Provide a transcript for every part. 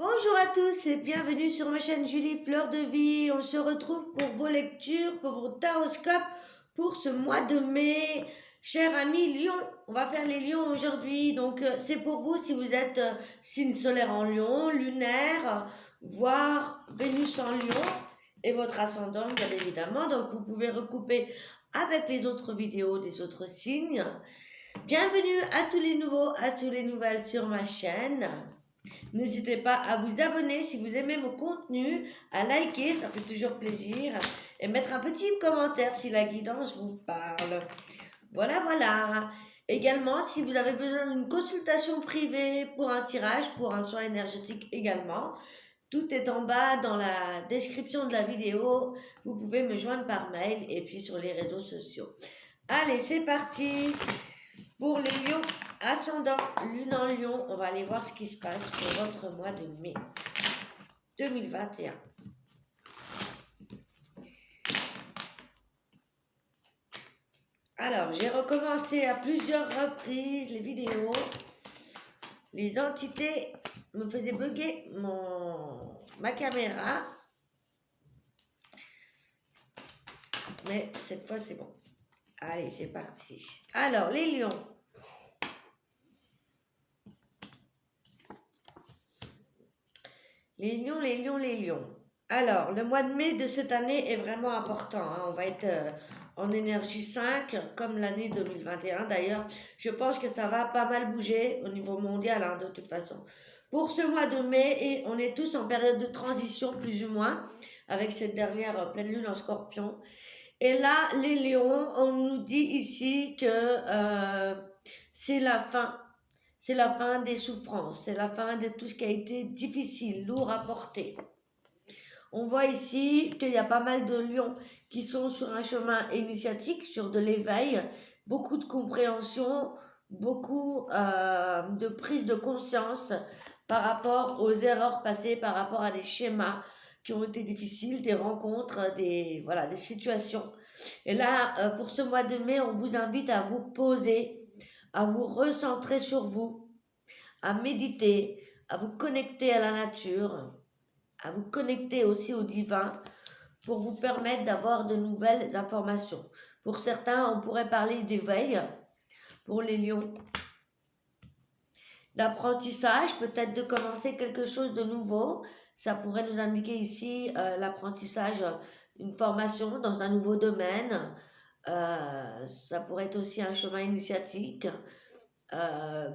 Bonjour à tous et bienvenue sur ma chaîne Julie Fleur de Vie. On se retrouve pour vos lectures, pour vos taroscopes pour ce mois de mai. Chers amis Lion, on va faire les lions aujourd'hui. Donc c'est pour vous si vous êtes signe solaire en Lion, lunaire, voire Vénus en Lion et votre ascendant bien évidemment. Donc vous pouvez recouper avec les autres vidéos des autres signes. Bienvenue à tous les nouveaux, à toutes les nouvelles sur ma chaîne. N'hésitez pas à vous abonner si vous aimez mon contenu, à liker, ça fait toujours plaisir, et mettre un petit commentaire si la guidance vous parle. Voilà. Également, si vous avez besoin d'une consultation privée pour un tirage, pour un soin énergétique également, tout est en bas dans la description de la vidéo. Vous pouvez me joindre par mail et puis sur les réseaux sociaux. Allez, c'est parti pour les lions. Ascendant lune en Lion, on va aller voir ce qui se passe pour votre mois de mai 2021. Alors, j'ai recommencé à plusieurs reprises les vidéos. Les entités me faisaient bugger ma caméra. Mais cette fois, c'est bon. Allez, c'est parti. Alors, les lions. Les lions. Alors, le mois de mai de cette année est vraiment important. On va être en énergie 5, comme l'année 2021. D'ailleurs, je pense que ça va pas mal bouger au niveau mondial, de toute façon. Pour ce mois de mai, et on est tous en période de transition, plus ou moins, avec cette dernière pleine lune en Scorpion. Et là, les lions, on nous dit ici que c'est la fin. C'est la fin des souffrances, c'est la fin de tout ce qui a été difficile, lourd à porter. On voit ici qu'il y a pas mal de lions qui sont sur un chemin initiatique, sur de l'éveil, beaucoup de compréhension, beaucoup de prise de conscience par rapport aux erreurs passées, par rapport à des schémas qui ont été difficiles, des rencontres, des situations. Et là, pour ce mois de mai, on vous invite à vous poser, à vous recentrer sur vous, à méditer, à vous connecter à la nature, à vous connecter aussi au divin pour vous permettre d'avoir de nouvelles informations. Pour certains, on pourrait parler d'éveil, pour les lions, d'apprentissage, peut-être de commencer quelque chose de nouveau. Ça pourrait nous indiquer ici l'apprentissage, une formation dans un nouveau domaine. Ça pourrait être aussi un chemin initiatique.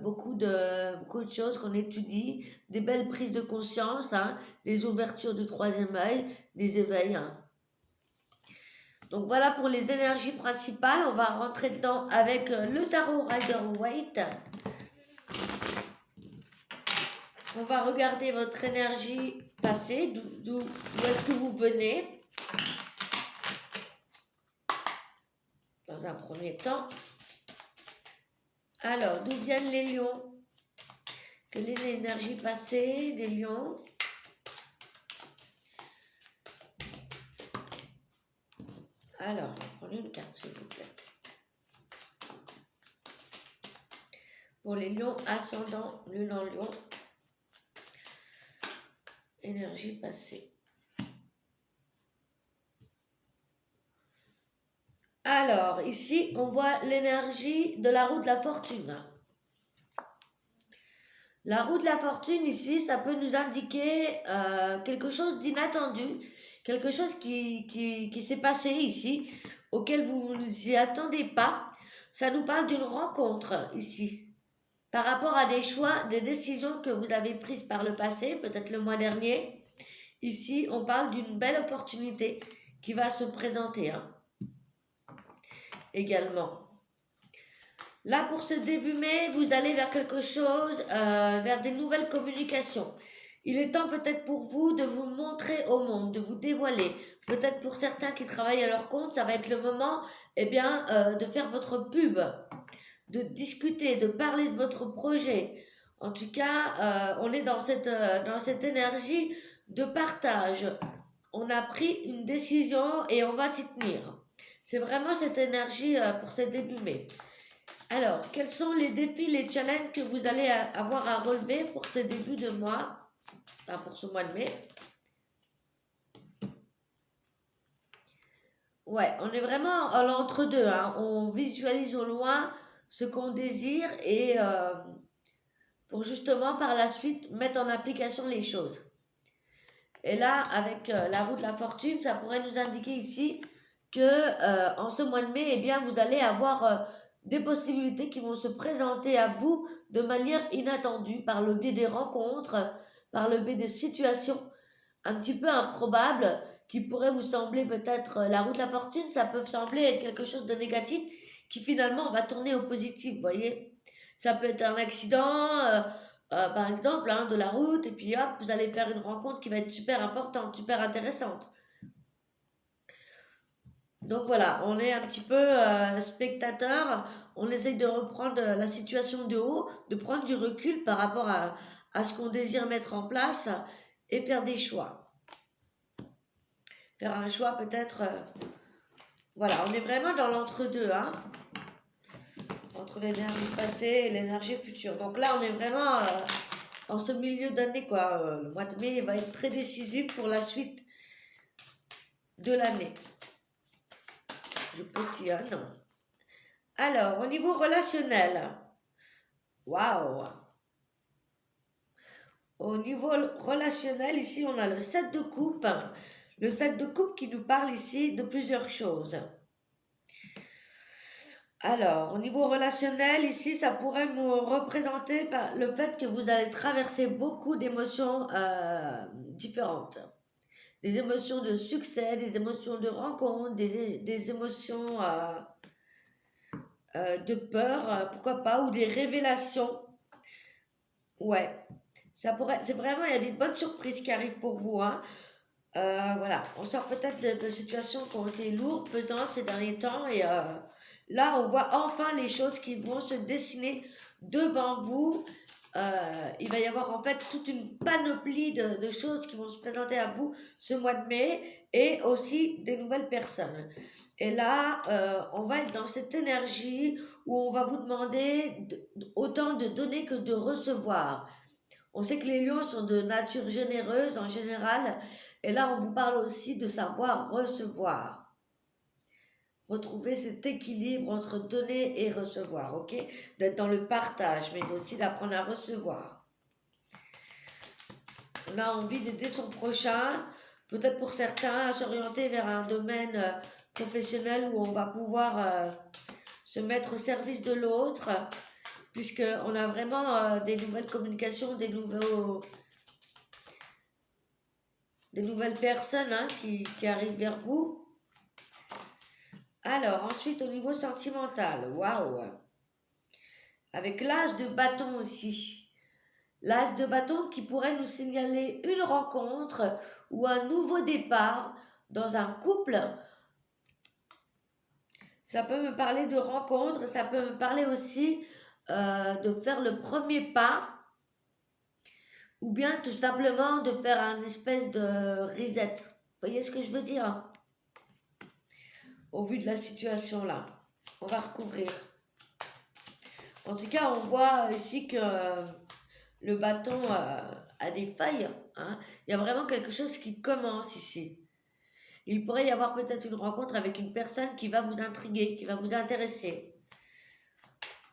Beaucoup de choses qu'on étudie, des belles prises de conscience, les ouvertures du troisième œil, des éveils. Donc voilà pour les énergies principales. On va rentrer dedans avec le tarot Rider-Waite. On va regarder votre énergie passée, d'où est-ce que vous venez, dans un premier temps. Alors, d'où viennent les lions? Quelle est l'énergie passée des lions? Alors, on va prendre une carte, s'il vous plaît. Pour les lions, ascendant, lune en Lion. Énergie passée. Alors, ici, on voit l'énergie de la roue de la fortune. La roue de la fortune, ici, ça peut nous indiquer quelque chose d'inattendu, quelque chose qui s'est passé ici, auquel vous ne vous y attendez pas. Ça nous parle d'une rencontre, ici, par rapport à des choix, des décisions que vous avez prises par le passé, peut-être le mois dernier. Ici, on parle d'une belle opportunité qui va se présenter, également. Là, pour ce début mai, vous allez vers quelque chose, vers des nouvelles communications. Il est temps peut-être pour vous de vous montrer au monde, de vous dévoiler. Peut-être pour certains qui travaillent à leur compte, ça va être le moment de faire votre pub, de discuter, de parler de votre projet. En tout cas, on est dans cette énergie de partage. On a pris une décision et on va s'y tenir. C'est vraiment cette énergie pour ce début mai. Alors, quels sont les défis, les challenges que vous allez avoir à relever pour ce début de mois? enfin, pour ce mois de mai. Ouais, on est vraiment à l'entre-deux, hein. On visualise au loin ce qu'on désire et pour justement par la suite mettre en application les choses. Et là, avec la roue de la fortune, ça pourrait nous indiquer ici que en ce mois de mai, eh bien, vous allez avoir des possibilités qui vont se présenter à vous de manière inattendue par le biais des rencontres, par le biais de situations un petit peu improbables qui pourraient vous sembler peut-être la roue de la fortune, ça peut sembler être quelque chose de négatif qui finalement va tourner au positif, vous voyez. Ça peut être un accident, par exemple, hein, de la route, et puis hop, vous allez faire une rencontre qui va être super importante, super intéressante. Donc voilà, on est un petit peu spectateur, on essaye de reprendre la situation de haut, de prendre du recul par rapport à ce qu'on désire mettre en place et faire des choix. Faire un choix peut-être... voilà, on est vraiment dans l'entre-deux, hein, entre l'énergie passée et l'énergie future. Donc là, on est vraiment en ce milieu d'année, quoi. Le mois de mai va être très décisif pour la suite de l'année. Je pétillonne. Alors, au niveau relationnel, waouh! Au niveau relationnel, ici, on a le 7 de coupe. Le 7 de coupe qui nous parle ici de plusieurs choses. Alors, au niveau relationnel, ici, ça pourrait nous représenter le fait que vous allez traverser beaucoup d'émotions différentes. Des émotions de succès, des émotions de rencontre, des émotions de peur, pourquoi pas, ou des révélations. Ouais, ça pourrait, c'est vraiment, il y a des bonnes surprises qui arrivent pour vous, hein. Voilà, on sort peut-être de situations qui ont été lourdes, pesantes ces derniers temps, et là, on voit enfin les choses qui vont se dessiner devant vous. Il va y avoir en fait toute une panoplie de choses qui vont se présenter à vous ce mois de mai et aussi des nouvelles personnes. Et là, on va être dans cette énergie où on va vous demander autant de donner que de recevoir. On sait que les lions sont de nature généreuse en général, et là, on vous parle aussi de savoir recevoir. Retrouver cet équilibre entre donner et recevoir, ok? D'être dans le partage, mais aussi d'apprendre à recevoir. On a envie d'aider son prochain, peut-être pour certains, à s'orienter vers un domaine professionnel où on va pouvoir se mettre au service de l'autre, puisqu'on a vraiment des nouvelles communications, des nouvelles personnes hein, qui arrivent vers vous. Alors, ensuite, au niveau sentimental, waouh! Avec l'âge de bâton aussi. L'âge de bâton qui pourrait nous signaler une rencontre ou un nouveau départ dans un couple. Ça peut me parler de rencontre, ça peut me parler aussi de faire le premier pas ou bien tout simplement de faire un espèce de reset. Vous voyez ce que je veux dire? Au vu de la situation là. On va recouvrir. En tout cas, on voit ici que le bâton a des failles. Hein. Il y a vraiment quelque chose qui commence ici. Il pourrait y avoir peut-être une rencontre avec une personne qui va vous intriguer, qui va vous intéresser.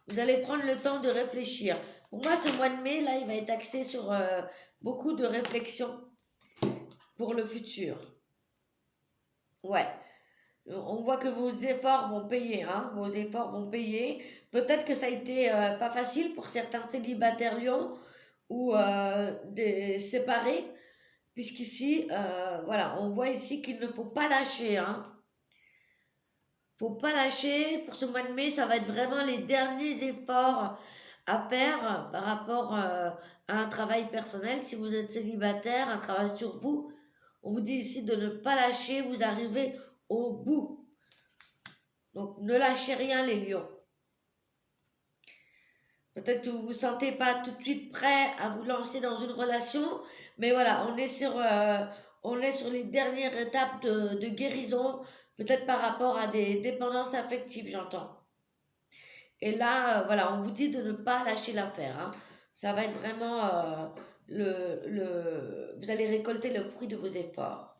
Vous allez prendre le temps de réfléchir. Pour moi, ce mois de mai, là, il va être axé sur beaucoup de réflexion pour le futur. Ouais. On voit que vos efforts vont payer, hein, vos efforts vont payer. Peut-être que ça a été pas facile pour certains célibataires lions ou des séparés, puisqu'ici, voilà, on voit ici qu'il ne faut pas lâcher, hein. Faut pas lâcher. Pour ce mois de mai, ça va être vraiment les derniers efforts à faire par rapport à un travail personnel. Si vous êtes célibataire, un travail sur vous, on vous dit ici de ne pas lâcher, vous arrivez au bout. Donc ne lâchez rien les lions. Peut-être que vous ne vous sentez pas tout de suite prêt à vous lancer dans une relation, mais voilà, on est sur les dernières étapes de guérison, peut-être par rapport à des dépendances affectives, j'entends. Et là, voilà, on vous dit de ne pas lâcher l'affaire. Hein. Ça va être vraiment vous allez récolter le fruit de vos efforts.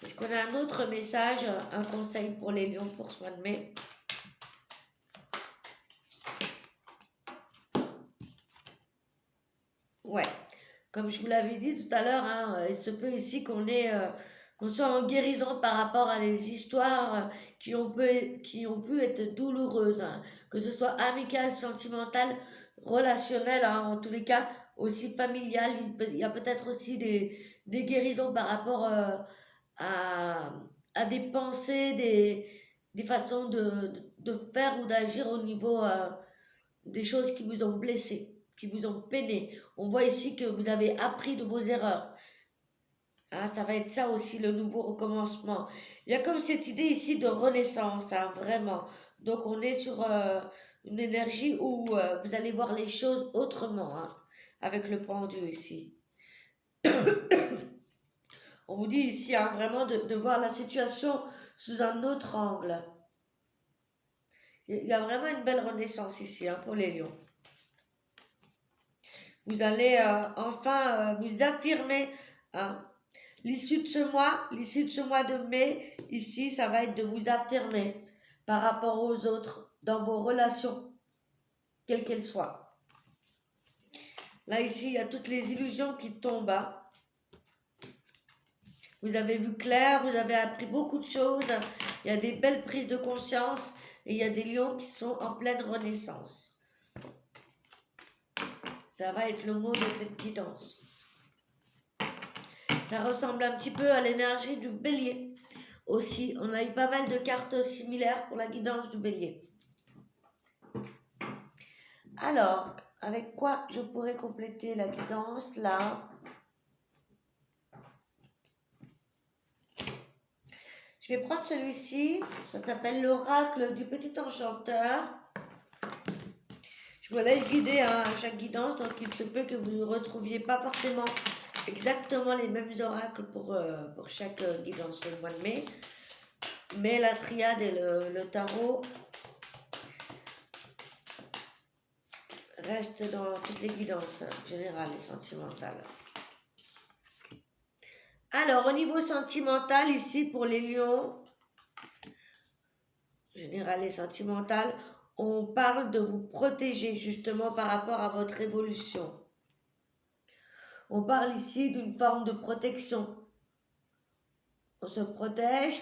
Est-ce qu'on a un autre message, un conseil pour les lions pour ce mois de mai? Ouais, comme je vous l'avais dit tout à l'heure, hein, il se peut ici qu'on soit en guérison par rapport à des histoires qui ont pu être douloureuses, hein, que ce soit amicales, sentimentales, relationnelles, hein, en tous les cas, aussi familiales. Il y a peut-être aussi des guérisons par rapport à, à des pensées, des façons de faire ou d'agir au niveau des choses qui vous ont blessé, qui vous ont peiné. On voit ici que vous avez appris de vos erreurs. Ah, ça va être ça aussi, le nouveau recommencement. Il y a comme cette idée ici de renaissance, hein, vraiment. Donc on est sur une énergie où vous allez voir les choses autrement, hein, avec le pendu ici. On vous dit ici, hein, vraiment de voir la situation sous un autre angle. Il y a vraiment une belle renaissance ici, hein, pour les lions. Vous allez enfin vous affirmer, hein. L'issue de ce mois de mai, ici, ça va être de vous affirmer par rapport aux autres dans vos relations, quelles qu'elles soient. Là, ici, il y a toutes les illusions qui tombent, hein. Vous avez vu clair, vous avez appris beaucoup de choses, il y a des belles prises de conscience et il y a des lions qui sont en pleine renaissance. Ça va être le mot de cette guidance. Ça ressemble un petit peu à l'énergie du bélier. Aussi, on a eu pas mal de cartes similaires pour la guidance du bélier. Alors, avec quoi je pourrais compléter la guidance là? Je vais prendre celui-ci. Ça s'appelle l'oracle du petit enchanteur. Je vous laisse guider à chaque guidance, donc il se peut que vous ne retrouviez pas forcément exactement les mêmes oracles pour chaque guidance le mois de mai. Mais la triade et le tarot restent dans toutes les guidances générales et sentimentales. Alors, au niveau sentimental, ici, pour les lions, général et sentimental, on parle de vous protéger justement par rapport à votre évolution. On parle ici d'une forme de protection. On se protège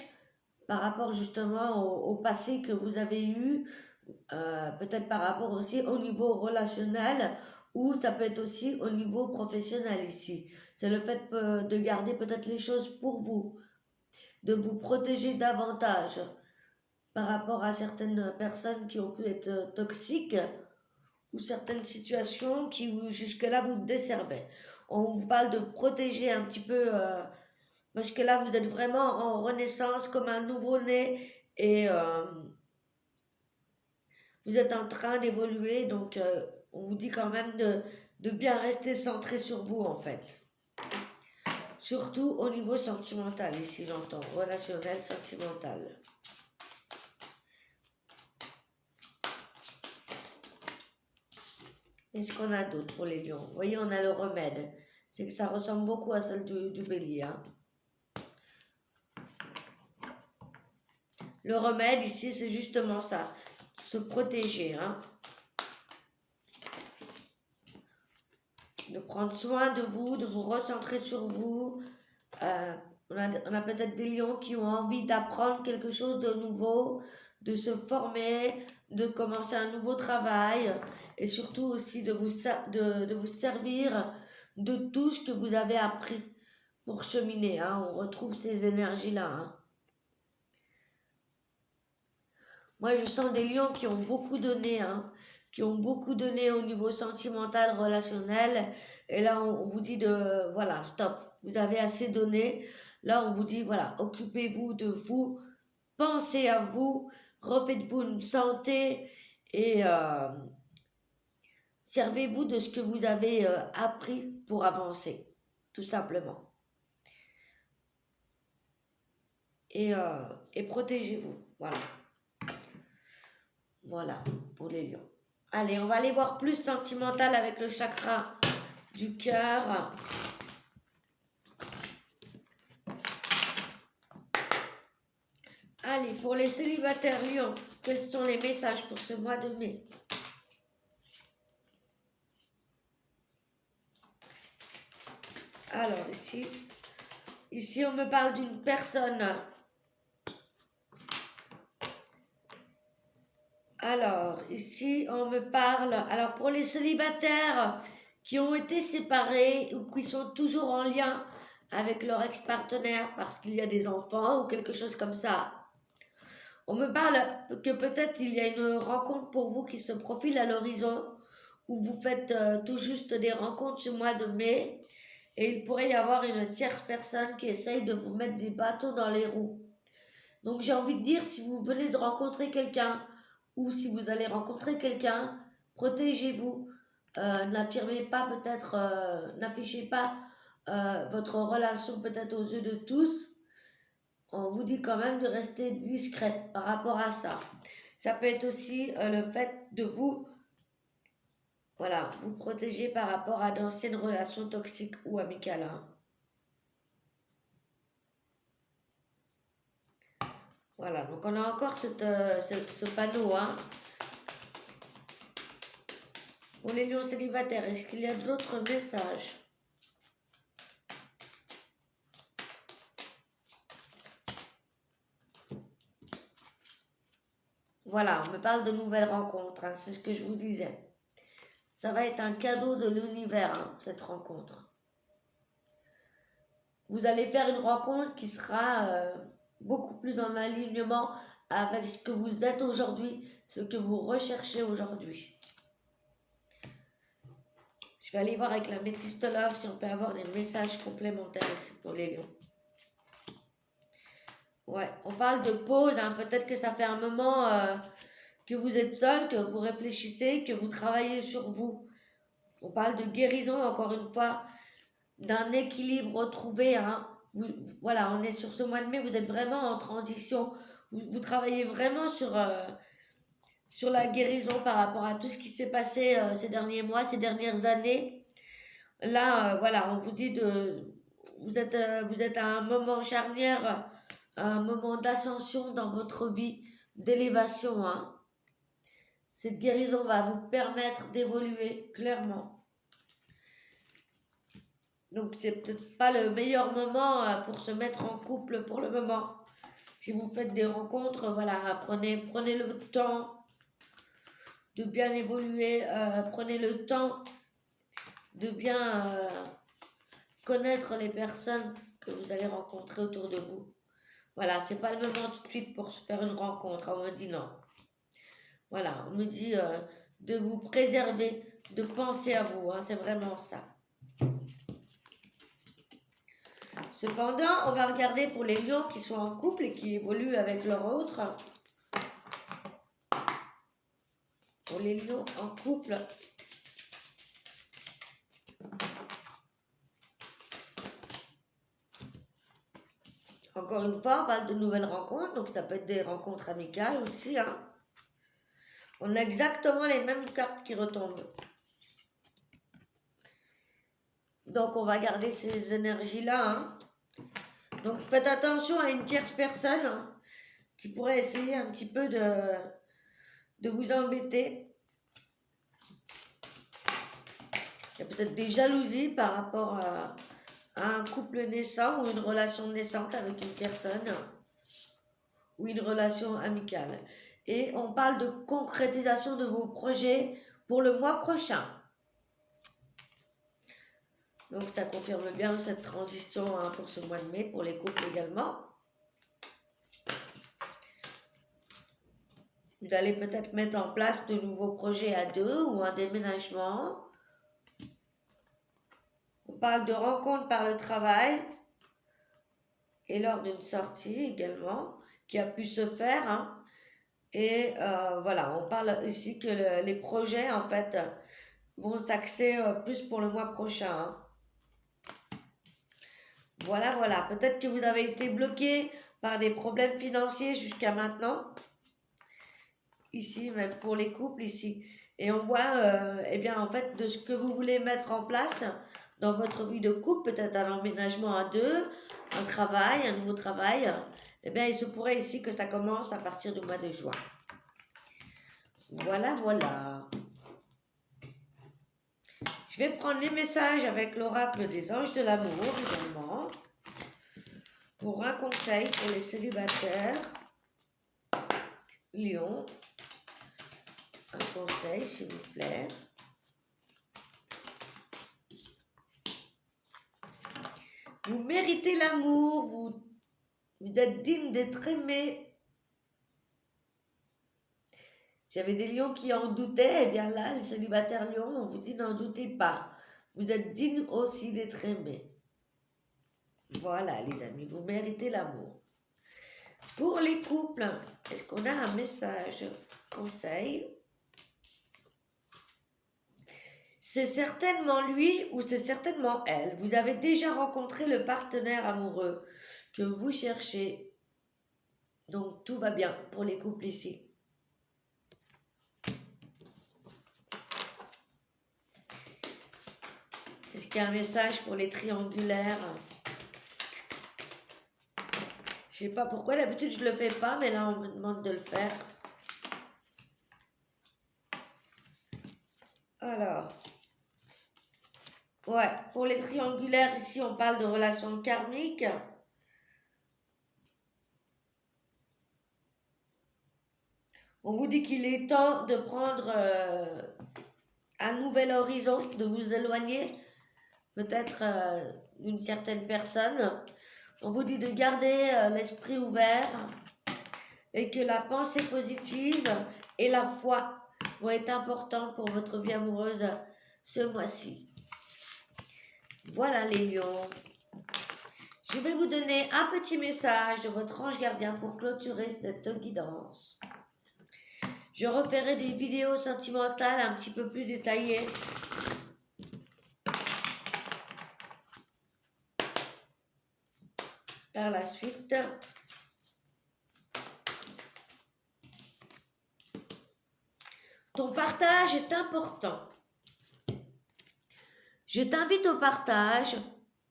par rapport justement au passé que vous avez eu, peut-être par rapport aussi au niveau relationnel, ou ça peut être aussi au niveau professionnel ici. C'est le fait de garder peut-être les choses pour vous, de vous protéger davantage par rapport à certaines personnes qui ont pu être toxiques ou certaines situations qui jusque-là vous desservaient. On vous parle de protéger un petit peu, parce que là vous êtes vraiment en renaissance comme un nouveau-né et vous êtes en train d'évoluer, donc on vous dit quand même de bien rester centré sur vous en fait. Surtout au niveau sentimental, ici j'entends, relationnel, sentimental. Qu'est-ce qu'on a d'autre pour les lions? Vous voyez, on a le remède. C'est que ça ressemble beaucoup à celle du bélier, hein. Le remède ici, c'est justement ça. Se protéger, hein. De prendre soin de vous recentrer sur vous. On a peut-être des lions qui ont envie d'apprendre quelque chose de nouveau, de se former, de commencer un nouveau travail et surtout aussi de vous servir de tout ce que vous avez appris pour cheminer, hein. On retrouve ces énergies-là, hein. Moi, je sens des lions qui ont beaucoup donné, hein, qui ont beaucoup donné au niveau sentimental, relationnel. Et là, on vous dit voilà, stop, vous avez assez donné. Là, on vous dit, voilà, occupez-vous de vous, pensez à vous, refaites-vous une santé et servez-vous de ce que vous avez appris pour avancer, tout simplement. Et protégez-vous, voilà. Voilà, pour les lions. Allez, on va aller voir plus sentimental avec le chakra du cœur. Allez, pour les célibataires Lion, quels sont les messages pour ce mois de mai? Alors, ici on me parle d'une personne. Alors, ici, on me parle. Alors, pour les célibataires qui ont été séparés ou qui sont toujours en lien avec leur ex-partenaire parce qu'il y a des enfants ou quelque chose comme ça, on me parle que peut-être il y a une rencontre pour vous qui se profile à l'horizon où vous faites tout juste des rencontres ce mois de mai et il pourrait y avoir une tierce personne qui essaye de vous mettre des bâtons dans les roues. Donc, j'ai envie de dire, si vous venez de rencontrer quelqu'un ou si vous allez rencontrer quelqu'un, protégez-vous. N'affirmez pas peut-être, n'affichez pas votre relation peut-être aux yeux de tous. On vous dit quand même de rester discret par rapport à ça. Ça peut être aussi le fait de vous, voilà, vous protéger par rapport à d'anciennes relations toxiques ou amicales. Hein. Voilà, donc on a encore ce panneau. Hein. Pour les lions célibataires, est-ce qu'il y a d'autres messages? Voilà, on me parle de nouvelles rencontres, hein, c'est ce que je vous disais. Ça va être un cadeau de l'univers, hein, cette rencontre. Vous allez faire une rencontre qui sera beaucoup plus en alignement avec ce que vous êtes aujourd'hui, ce que vous recherchez aujourd'hui. Je vais aller voir avec la Métiste Love si on peut avoir des messages complémentaires ici pour les lions. Ouais, on parle de pause, hein, peut-être que ça fait un moment que vous êtes seul, que vous réfléchissez, que vous travaillez sur vous. On parle de guérison, encore une fois, d'un équilibre retrouvé. Hein. Voilà, on est sur ce mois de mai, vous êtes vraiment en transition. Vous travaillez vraiment sur la guérison par rapport à tout ce qui s'est passé ces derniers mois, ces dernières années. Là, voilà, on vous dit vous êtes à un moment charnière, un moment d'ascension dans votre vie, d'élévation. Hein. Cette guérison va vous permettre d'évoluer clairement. Donc, c'est peut-être pas le meilleur moment pour se mettre en couple pour le moment. Si vous faites des rencontres, voilà, prenez le temps de bien évoluer, prenez le temps de bien connaître les personnes que vous allez rencontrer autour de vous. Voilà, c'est pas le moment tout de suite pour se faire une rencontre. On me dit non. Voilà, on me dit de vous préserver, de penser à vous. Hein, c'est vraiment ça. Cependant, on va regarder pour les lions qui sont en couple et qui évoluent avec leur autre. Pour les lions en couple. Encore une fois, on parle de nouvelles rencontres, donc ça peut être des rencontres amicales aussi. Hein. On a exactement les mêmes cartes qui retombent. Donc on va garder ces énergies-là. Hein. Donc faites attention à une tierce personne hein, qui pourrait essayer un petit peu de vous embêter. Il y a peut-être des jalousies par rapport à un couple naissant ou une relation naissante avec une personne ou une relation amicale. Et on parle de concrétisation de vos projets pour le mois prochain. Donc ça confirme bien cette transition hein, pour ce mois de mai, pour les couples également. Vous allez peut-être mettre en place de nouveaux projets à deux ou un déménagement. On parle de rencontres par le travail et lors d'une sortie également qui a pu se faire. Hein. Et voilà, on parle ici que les projets en fait vont s'axer plus pour le mois prochain. Hein. Voilà, voilà. Peut-être que vous avez été bloqué par des problèmes financiers jusqu'à maintenant. Ici, même pour les couples, ici. Et on voit, eh bien, en fait, de ce que vous voulez mettre en place dans votre vie de couple, peut-être un emménagement à deux, un travail, un nouveau travail. Eh bien, il se pourrait ici que ça commence à partir du mois de juin. Voilà, voilà. Je vais prendre les messages avec l'oracle des anges de l'amour également. Pour un conseil pour les célibataires. Lion. Un conseil, s'il vous plaît. Vous méritez l'amour, vous êtes digne d'être aimé. S'il y avait des lions qui en doutaient, eh bien là, les célibataires lions, on vous dit n'en doutez pas. Vous êtes digne aussi d'être aimé. Voilà, les amis, vous méritez l'amour. Pour les couples, est-ce qu'on a un message conseil? C'est certainement lui ou c'est certainement elle. Vous avez déjà rencontré le partenaire amoureux que vous cherchez. Donc tout va bien pour les couples ici. Est-ce qu'il y a un message pour les triangulaires? Je sais pas pourquoi, d'habitude je le fais pas, mais là on me demande de le faire. Alors, ouais, pour les triangulaires, ici on parle de relations karmiques. On vous dit qu'il est temps de prendre un nouvel horizon, de vous éloigner peut-être d'une certaine personne. On vous dit de garder l'esprit ouvert et que la pensée positive et la foi vont être importants pour votre vie amoureuse ce mois-ci. Voilà les lions. Je vais vous donner un petit message de votre ange gardien pour clôturer cette guidance. Je referai des vidéos sentimentales un petit peu plus détaillées. Par la suite. Ton partage est important. Je t'invite au partage.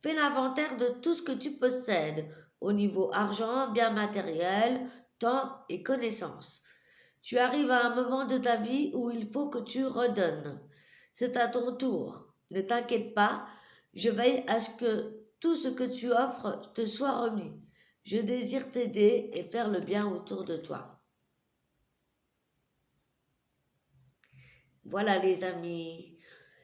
Fais l'inventaire de tout ce que tu possèdes au niveau argent, biens matériels, temps et connaissances. Tu arrives à un moment de ta vie où il faut que tu redonnes. C'est à ton tour. Ne t'inquiète pas, je veille à ce que tout ce que tu offres te soit remis. Je désire t'aider et faire le bien autour de toi. Voilà les amis.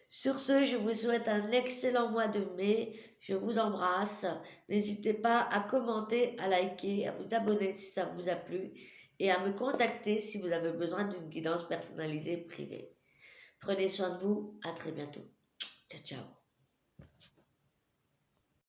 Sur ce, je vous souhaite un excellent mois de mai. Je vous embrasse. N'hésitez pas à commenter, à liker, à vous abonner si ça vous a plu et à me contacter si vous avez besoin d'une guidance personnalisée privée. Prenez soin de vous. À très bientôt. Ciao, ciao.